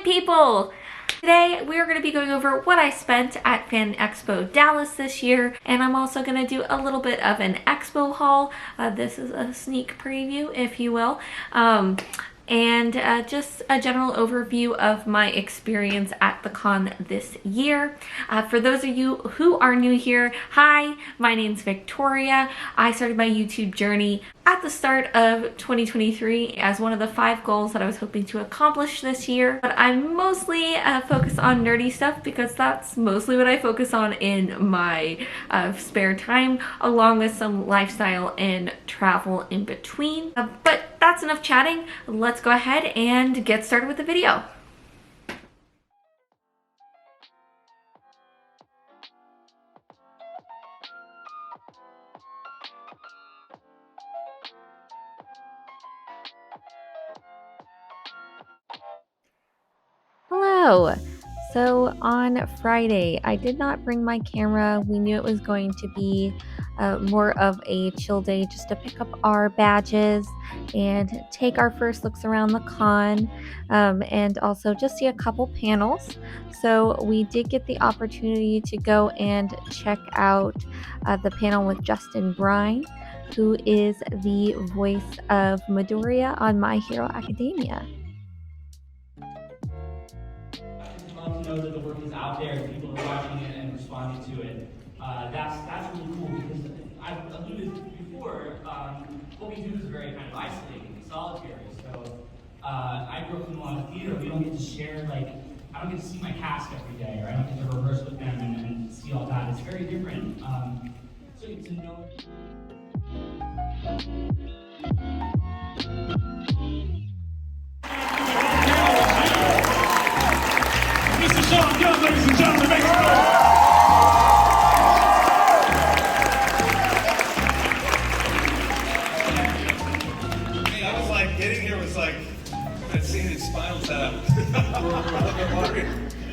people! Today we are going to be going over what I spent at FanExpo Dallas this year, and I'm also going to do a little bit of an expo haul. This is a sneak preview, if you will. And just a general overview of my experience at the con this year. For those of you who are new here, hi, my name's Victoria. I started my YouTube journey at the start of 2023 as one of the 5 goals that I was hoping to accomplish this year. But I'm mostly focused on nerdy stuff because that's mostly what I focus on in my spare time, along with some lifestyle and travel in between. But that's enough chatting. Let's go ahead and get started with the video. Hello. So on Friday, I did not bring my camera. We knew it was going to be more of a chill day just to pick up our badges and take our first looks around the con, and also just see a couple panels. So we did get the opportunity to go and check out the panel with Justin Brine, who is the voice of Midoriya on My Hero Academia. To know that the work is out there and people are watching it and responding to it. That's really cool because I've alluded before, what we do is very kind of isolating and solitary. So I grew up in a lot of theater. We don't get to share, like, I don't get to see my cast every day, or I don't get to rehearse with them and see all that. It's very different. So to know. Mr. Sean Gunn, ladies and gentlemen, make some noise. Hey, I was like, getting here was like that scene in Spinal Tap.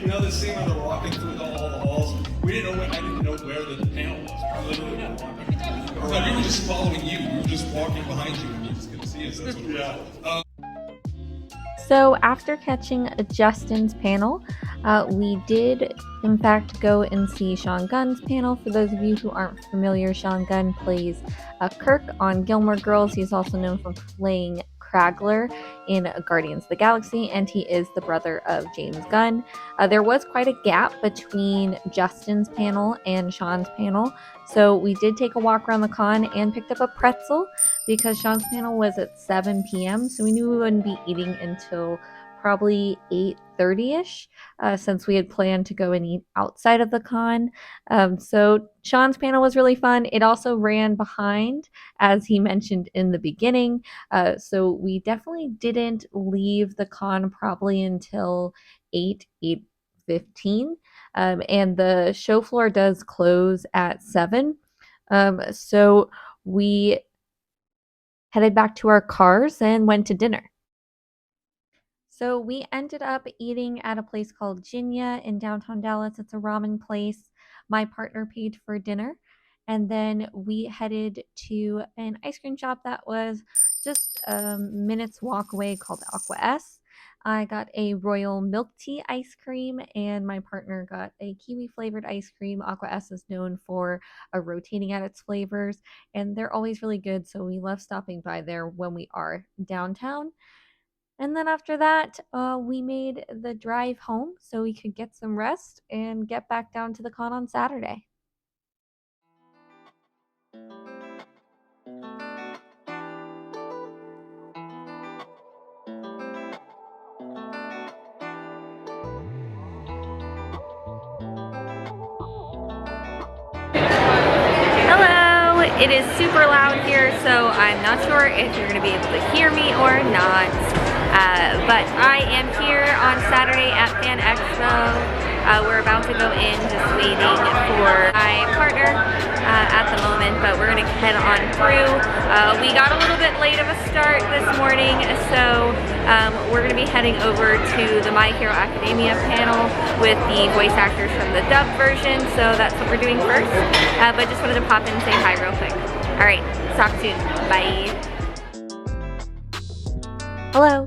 You know the scene where they're walking through all the halls? I didn't know where the panel was. We literally were walking. So we were just following you. We were just walking behind you and you just couldn't see us. That's what it was. So after catching Justin's panel, we did in fact go and see Sean Gunn's panel. For those of you who aren't familiar, Sean Gunn plays Kirk on Gilmore Girls. He's also known for playing Kragler in Guardians of the Galaxy, and he is the brother of James Gunn. There was quite a gap between Justin's panel and Sean's panel, so we did take a walk around the con and picked up a pretzel because Sean's panel was at 7 p.m. so we knew we wouldn't be eating until probably 8:30ish, since we had planned to go and eat outside of the con. So Sean's panel was really fun. It also ran behind, as he mentioned in the beginning, so we definitely didn't leave the con probably until 8:15, and the show floor does close at 7, so we headed back to our cars and went to dinner. So we ended up eating at a place called Jinya in downtown Dallas. It's a ramen place. My partner paid for dinner. And then we headed to an ice cream shop that was just a minute's walk away called Aqua S. I got a royal milk tea ice cream, and my partner got a kiwi flavored ice cream. Aqua S is known for rotating out its flavors, and they're always really good. So we love stopping by there when we are downtown. And then after that, we made the drive home so we could get some rest and get back down to the con on Saturday. Hello! It is super loud here, so I'm not sure if you're going to be able to hear me or not. But I am here on Saturday at FanExpo. We're about to go in, just waiting for my partner at the moment, but we're gonna head on through. We got a little bit late of a start this morning, so we're gonna be heading over to the My Hero Academia panel with the voice actors from the dub version, so that's what we're doing first. But just wanted to pop in and say hi real quick. All right, talk soon. Bye. Hello,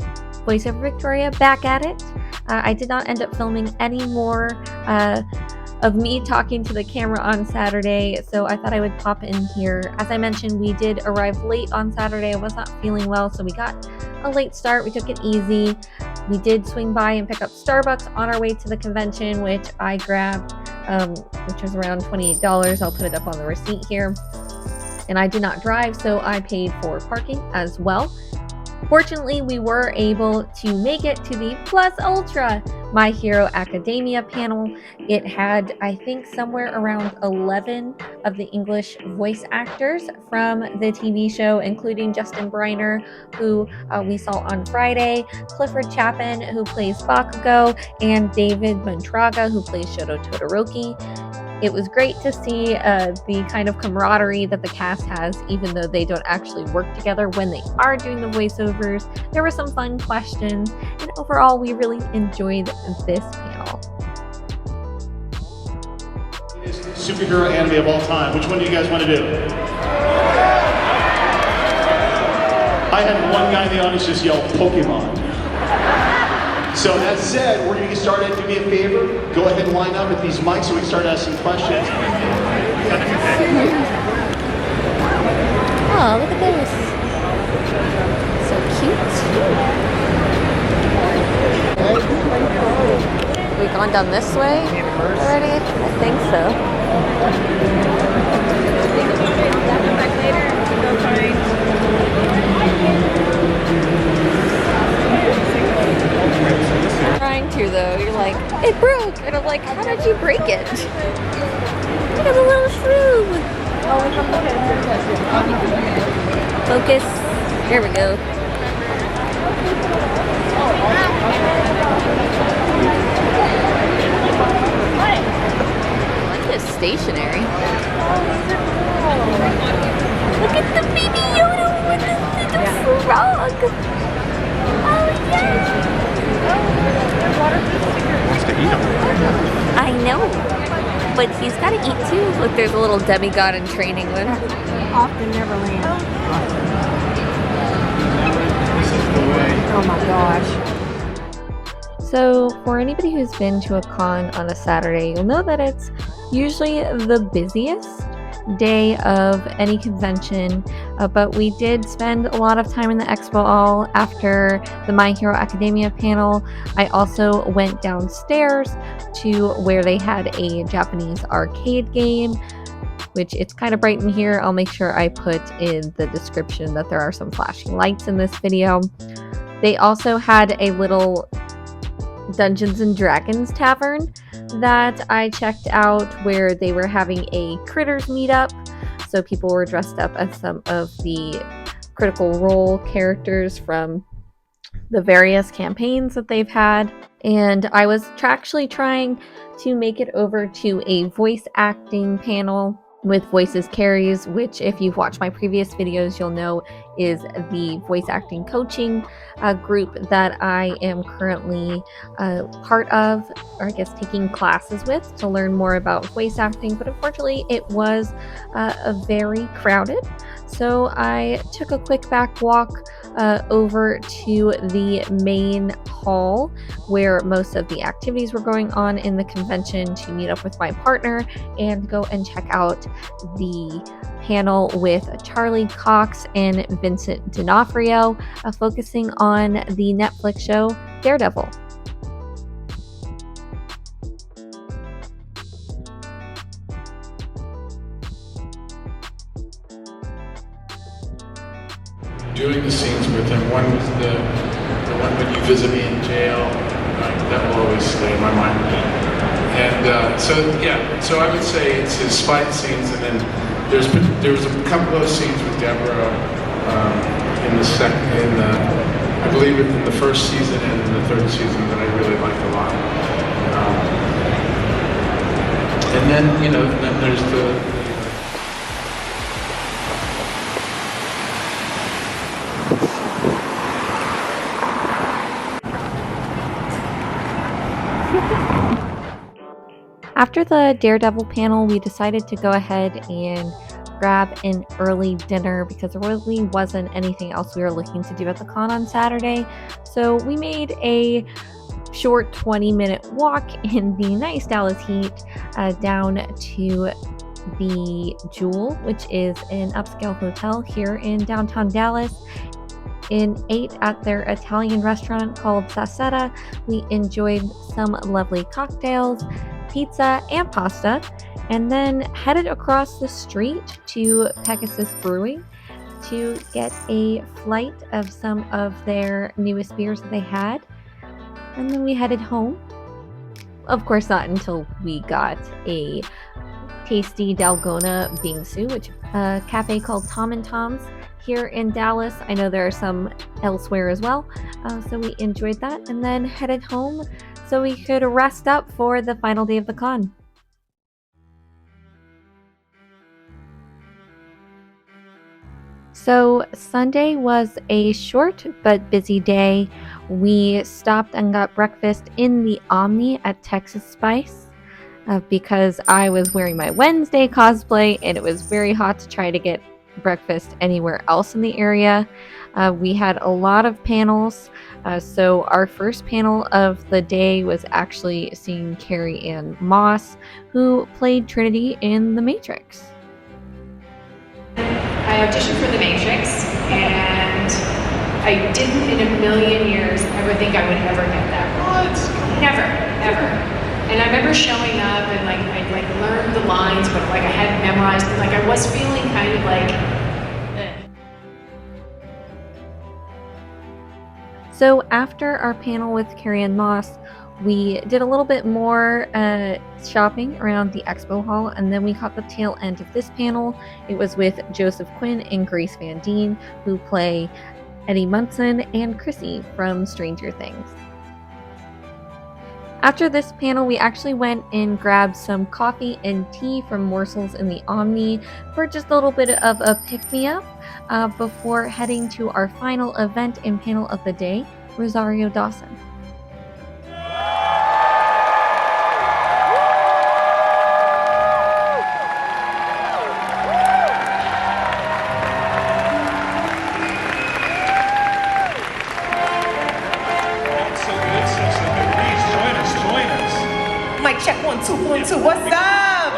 voiceover Victoria back at it. I did not end up filming any more of me talking to the camera on Saturday, so I thought I would pop in here. As I mentioned, we did arrive late on Saturday. I was not feeling well, so we got a late start. We took it easy. We did swing by and pick up Starbucks on our way to the convention, which I grabbed, which was around $28. I'll put it up on the receipt here. And I did not drive, so I paid for parking as well. Fortunately, we were able to make it to the Plus Ultra My Hero Academia panel. It had, I think, somewhere around 11 of the English voice actors from the TV show, including Justin Briner, who we saw on Friday, Clifford Chapin, who plays Bakugo, and David Montraga, who plays Shoto Todoroki. It was great to see the kind of camaraderie that the cast has, even though they don't actually work together when they are doing the voiceovers. There were some fun questions, and overall, we really enjoyed this panel. Superhero anime of all time. Which one do you guys want to do? I had one guy in the audience just yell Pokemon. So as said, we're going to get started. Do me a favor, go ahead and line up at these mics so we can start asking questions. Oh, look at this. So cute. We've gone down this way already? I think so. Trying to though, you're like, it broke, and I'm like, how did you break it? Look at the little shroom. Focus. There we go. I like this stationery. Look at the baby Yoda with the little frog. Oh yeah. I know, but he's got to eat too. Look, there's a little demigod in training with. Off the Neverland. Oh my gosh. So, for anybody who's been to a con on a Saturday, you'll know that it's usually the busiest day of any convention, but we did spend a lot of time in the Expo Hall after the My Hero Academia panel. I also went downstairs to where they had a Japanese arcade game, which it's kind of bright in here. I'll make sure I put in the description that there are some flashing lights in this video. They also had a little Dungeons and Dragons tavern that I checked out, where they were having a Critters meetup. So people were dressed up as some of the Critical Role characters from the various campaigns that they've had. And I was actually trying to make it over to a voice acting panel with Voices Carries, which if you've watched my previous videos, you'll know is the voice acting coaching group that I am currently part of, or I guess taking classes with to learn more about voice acting. But unfortunately, it was very crowded. So I took a quick back walk over to the main hall where most of the activities were going on in the convention to meet up with my partner and go and check out the panel with Charlie Cox and Vincent D'Onofrio, focusing on the Netflix show Daredevil. Doing the scenes with him, one was the one when you visit me in jail, that will always stay in my mind. And so I would say it's his fight scenes, and then there was a couple of scenes with Deborah I believe in the first season and in the third season that I really liked a lot. And then then there's the After the Daredevil panel, we decided to go ahead and grab an early dinner because there really wasn't anything else we were looking to do at the con on Saturday. So we made a short 20-minute walk in the nice Dallas heat down to the Jewel, which is an upscale hotel here in downtown Dallas, and ate at their Italian restaurant called Sassetta. We enjoyed some lovely cocktails, pizza, and pasta, and then headed across the street to Pegasus Brewing to get a flight of some of their newest beers that they had. And then we headed home. Of course, not until we got a tasty Dalgona bingsu, which a cafe called Tom and Tom's here in Dallas. I know there are some elsewhere as well. So we enjoyed that and then headed home so we could rest up for the final day of the con. So Sunday was a short but busy day. We stopped and got breakfast in the Omni at Texas Spice because I was wearing my Wednesday cosplay and it was very hot to try to get breakfast anywhere else in the area. We had a lot of panels. So our first panel of the day was actually seeing Carrie-Anne Moss, who played Trinity in The Matrix. I auditioned for The Matrix, and I didn't in a million years ever think I would ever get that. What? Never, ever. And I remember showing up and I learned the lines, but I hadn't memorized them. I was feeling kind of So after our panel with Carrie-Anne Moss, we did a little bit more shopping around the Expo Hall, and then we caught the tail end of this panel. It was with Joseph Quinn and Grace Van Dien, who play Eddie Munson and Chrissy from Stranger Things. After this panel, we actually went and grabbed some coffee and tea from Morsels in the Omni for just a little bit of a pick-me-up before heading to our final event and panel of the day, Rosario Dawson. check 1 2 1 2. What's up?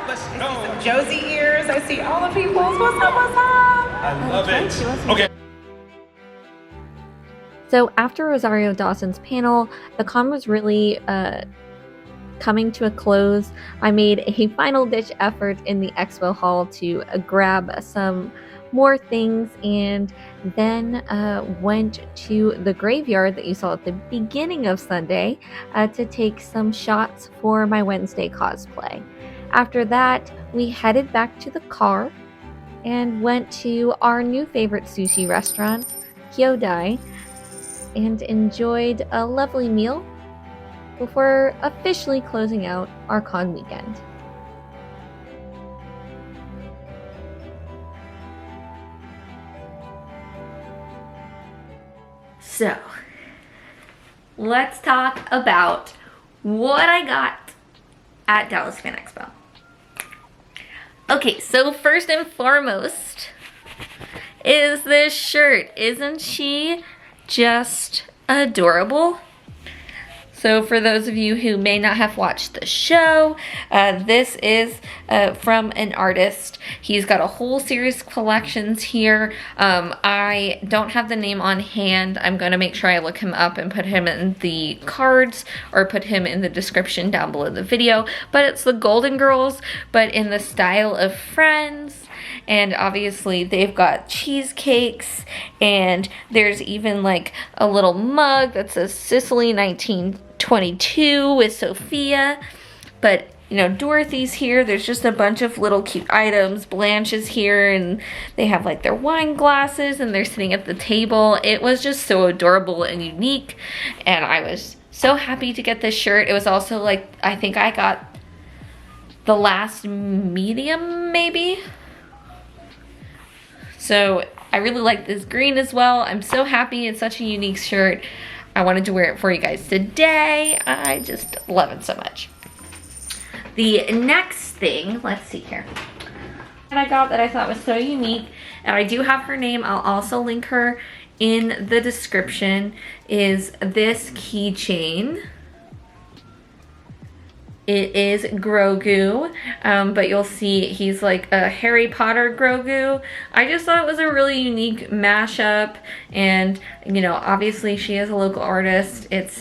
Let's go. Josie ears. I see all the peoples. What's up? What's up? I love it. Okay. So after Rosario Dawson's panel, the con was really coming to a close. I made a final ditch effort in the Expo Hall to grab some more things, and then went to the graveyard that you saw at the beginning of Sunday to take some shots for my Wednesday cosplay. After that, we headed back to the car and went to our new favorite sushi restaurant, Kyodai, and enjoyed a lovely meal before officially closing out our con weekend. So, let's talk about what I got at Dallas Fan Expo. Okay, so first and foremost is this shirt. Isn't she just adorable? So for those of you who may not have watched the show, this is from an artist. He's got a whole series of collections here. I don't have the name on hand. I'm going to make sure I look him up and put him in the cards or put him in the description down below the video. But it's the Golden Girls, but in the style of Friends. And obviously they've got cheesecakes, and there's even like a little mug that says Sicily 1922 with Sophia. But you know, Dorothy's here. There's just a bunch of little cute items. Blanche is here, and they have like their wine glasses, and they're sitting at the table. It was just so adorable and unique, and I was so happy to get this shirt. It was also like, I think I got the last medium maybe. So I really like this green as well. I'm so happy. It's such a unique shirt. I wanted to wear it for you guys today. I just love it so much. The next thing, let's see here. And I got that I thought was so unique, and I do have her name. I'll also link her in the description is this keychain. It is Grogu, but you'll see he's like a Harry Potter Grogu. I just thought it was a really unique mashup, and you know, obviously she is a local artist. It's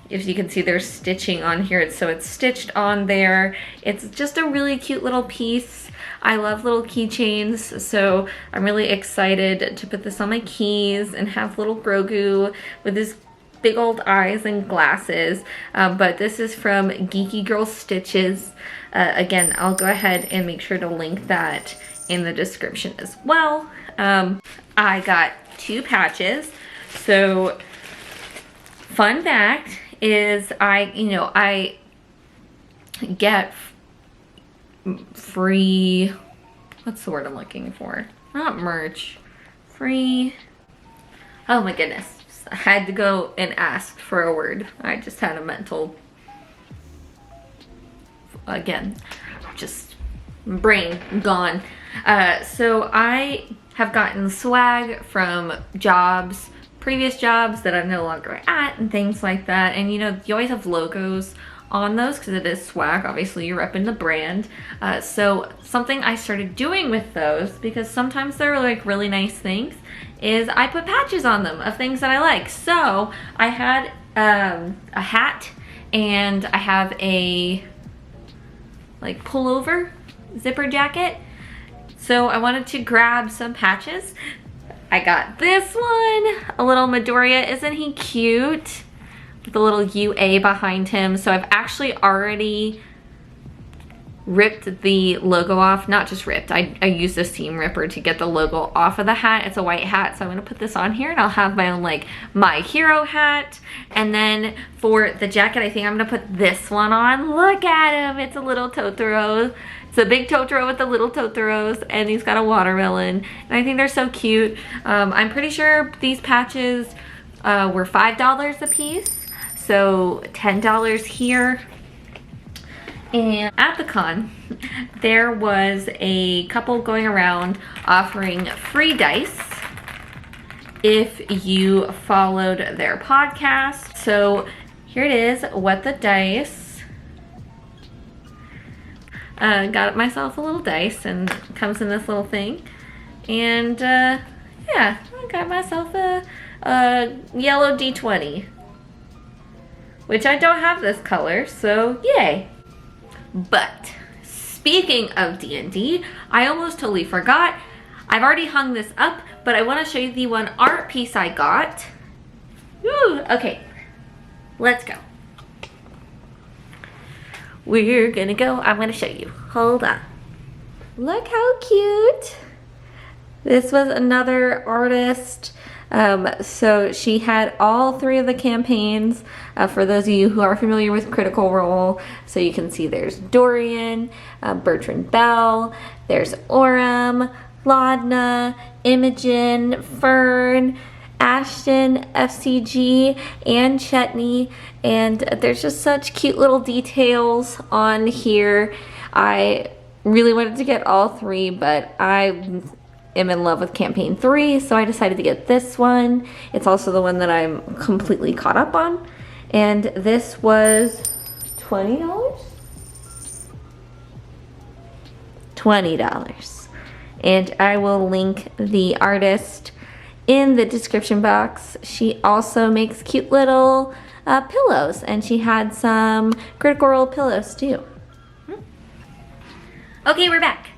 if you can see, there's stitching on here, so it's stitched on there. It's just a really cute little piece. I love little keychains, so I'm really excited to put this on my keys and have little Grogu with his big old eyes and glasses. But this is from Geeky Girl Stitches. Again, I'll go ahead and make sure to link that in the description as well. I got 2 patches. So fun fact is I get free, what's the word I'm looking for? Not merch, free, oh my goodness. I had to go and ask for a word. I just had a mental, again, just brain gone. So I have gotten swag from jobs, previous jobs that I'm no longer at and things like that. And you know, you always have logos on those because it is swag. Obviously you're repping the brand. So something I started doing with those, because sometimes they're like really nice things, is I put patches on them of things that I like. So I had a hat, and I have a like pullover zipper jacket. So I wanted to grab some patches. I got this one, a little Midoriya. Isn't he cute? With a little UA behind him. So I've actually already ripped the logo off. Not just ripped, I used a seam ripper to get the logo off of the hat. It's a white hat, so I'm gonna put this on here, and I'll have my own like My Hero hat. And then for the jacket, I think I'm gonna put this one on. Look at him, it's a little Totoro. It's a big Totoro with the little Totoros, and he's got a watermelon, and I think they're so cute. I'm pretty sure these patches were $5 a piece, so $10 here. And at the con, there was a couple going around offering free dice if you followed their podcast. So here it is, What the Dice. Got myself a little dice, and it comes in this little thing. And yeah, I got myself a yellow D20, which I don't have this color, so yay. But speaking of D&D, I almost totally forgot. I've already hung this up, but I want to show you the one art piece I got. Woo, okay, let's go. We're gonna go. I'm gonna show you. Hold on. Look how cute. This was another artist. So she had all 3 of the campaigns, for those of you who are familiar with Critical Role. So you can see there's Dorian, Bertrand Bell, there's Orem, Laudna, Imogen, Fern, Ashton, FCG, and Chetney. And there's just such cute little details on here. I really wanted to get all 3, but I am in love with campaign 3, so I decided to get this one. It's also the one that I'm completely caught up on, and this was $20? $20. And I will link the artist in the description box. She also makes cute little pillows, and she had some Critical Role pillows too. Okay, we're back.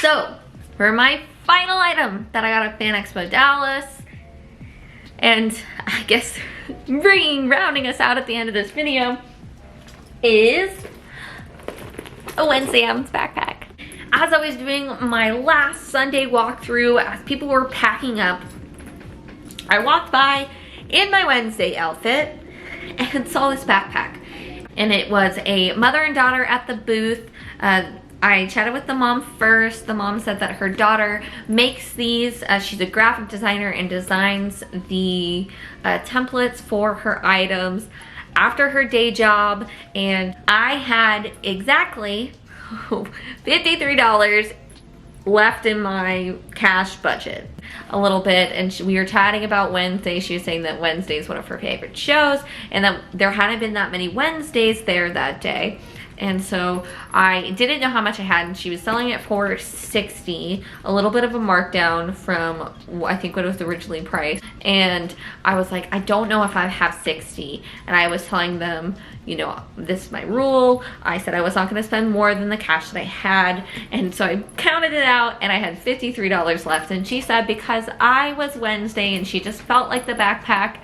So, for my final item that I got at FanExpo Dallas, and I guess rounding us out at the end of this video, is a Wednesday Adams backpack. As I was doing my last Sunday walkthrough, as people were packing up, I walked by in my Wednesday outfit and saw this backpack. And it was a mother and daughter at the booth. I chatted with the mom first. The mom said that her daughter makes these. She's a graphic designer and designs the templates for her items after her day job. And I had exactly $53 left in my cash budget a little bit, and we were chatting about Wednesday. She was saying that Wednesday is one of her favorite shows and that there hadn't been that many Wednesdays there that day. And so I didn't know how much I had, and she was selling it for $60, a little bit of a markdown from I think what it was originally priced. And I was like, I don't know if I have 60. And I was telling them, you know, this is my rule. I said I was not going to spend more than the cash that I had. And so I counted it out and I had $53 left. And she said because I was Wednesday and she just felt like the backpack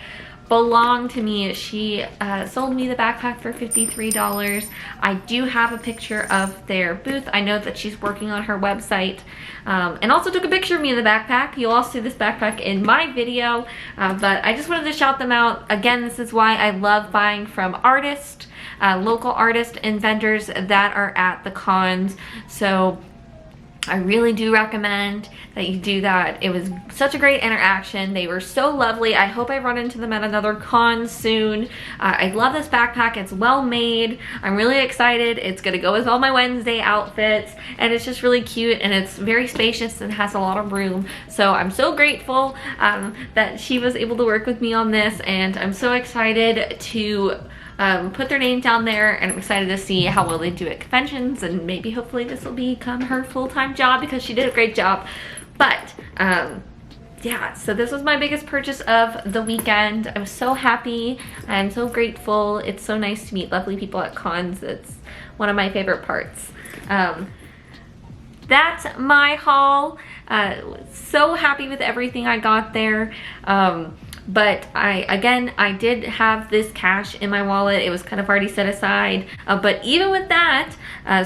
belonged to me, she sold me the backpack for $53. I do have a picture of their booth. I know that she's working on her website, and also took a picture of me in the backpack. You'll also see this backpack in my video, but I just wanted to shout them out. Again, this is why I love buying from artists, local artists and vendors that are at the cons. So I really do recommend that you do that. It was such a great interaction. They were so lovely. I hope I run into them at another con soon. I love this backpack. It's well made. I'm really excited. It's gonna go with all my Wednesday outfits, and it's just really cute, and it's very spacious and has a lot of room. So I'm so grateful that she was able to work with me on this, and I'm so excited to put their name down there, and I'm excited to see how well they do at conventions, and maybe hopefully this will become her full-time job because she did a great job. But yeah, so this was my biggest purchase of the weekend. I was so happy. I'm so grateful. It's so nice to meet lovely people at cons. It's one of my favorite parts. That's my haul. So happy with everything I got there. But I did have this cash in my wallet. It was kind of already set aside. But even with that,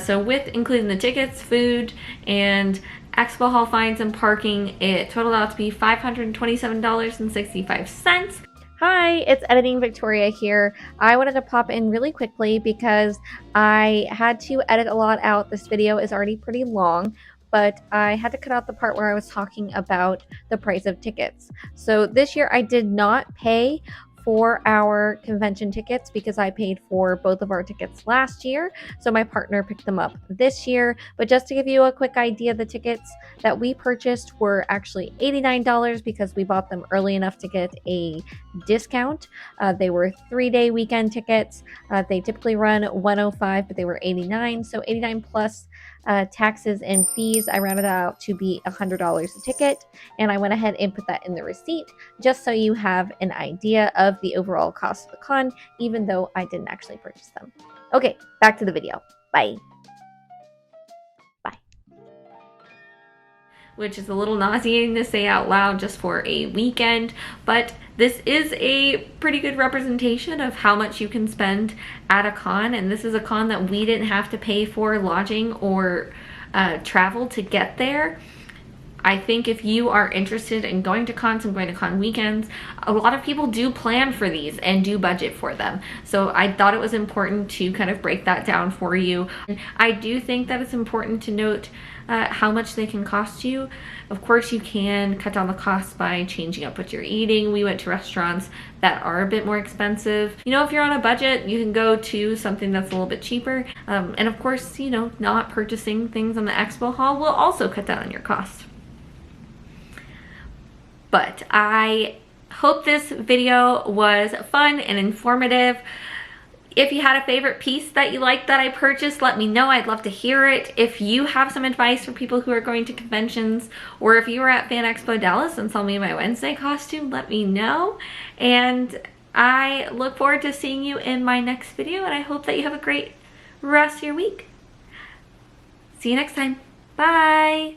so with including the tickets, food, and Expo Hall fines and parking, it totaled out to be $527.65. Hi, it's Editing Victoria here. I wanted to pop in really quickly because I had to edit a lot out. This video is already pretty long, but I had to cut out the part where I was talking about the price of tickets. So this year I did not pay for our convention tickets because I paid for both of our tickets last year. So my partner picked them up this year. But just to give you a quick idea, the tickets that we purchased were actually $89 because we bought them early enough to get a discount. They were 3-day weekend tickets. They typically run $105, but they were $89. So $89 plus taxes and fees. I rounded out to be $100 a ticket, and I went ahead and put that in the receipt just so you have an idea of the overall cost of the con, even though I didn't actually purchase them. Okay, back to the video. Bye. Bye. Which is a little nauseating to say out loud just for a weekend, but this is a pretty good representation of how much you can spend at a con, and this is a con that we didn't have to pay for lodging or travel to get there. I think if you are interested in going to cons and going to con weekends, a lot of people do plan for these and do budget for them. So I thought it was important to kind of break that down for you. I do think that it's important to note how much they can cost you. Of course, you can cut down the cost by changing up what you're eating. We went to restaurants that are a bit more expensive. You know, if you're on a budget, you can go to something that's a little bit cheaper. And of course, you know, not purchasing things on the Expo Hall will also cut down on your cost. But I hope this video was fun and informative. If you had a favorite piece that you liked that I purchased, let me know. I'd love to hear it. If you have some advice for people who are going to conventions, or if you were at FanExpo Dallas and saw me in my Wednesday costume, let me know. And I look forward to seeing you in my next video, and I hope that you have a great rest of your week. See you next time. Bye.